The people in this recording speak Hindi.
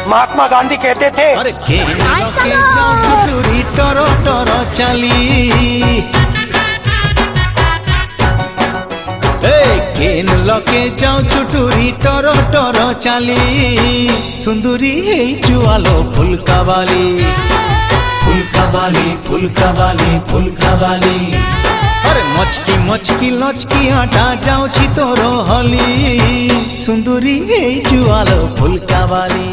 महात्मा गांधी कहते थे, अरे केन लके जाओ चुटुरी टरो टरो चाली, केन लके जाओ चुटुरी टरो टरो चाली, सुंदरी हे जुआलो फुलका बाली, फुलका बाली फुलका बाली फुलका बाली। अरे मचकी मचकी लचकी आटा जाऊँ छी तोरो हली, सुंदरी हे जुआलो फुलका बाली।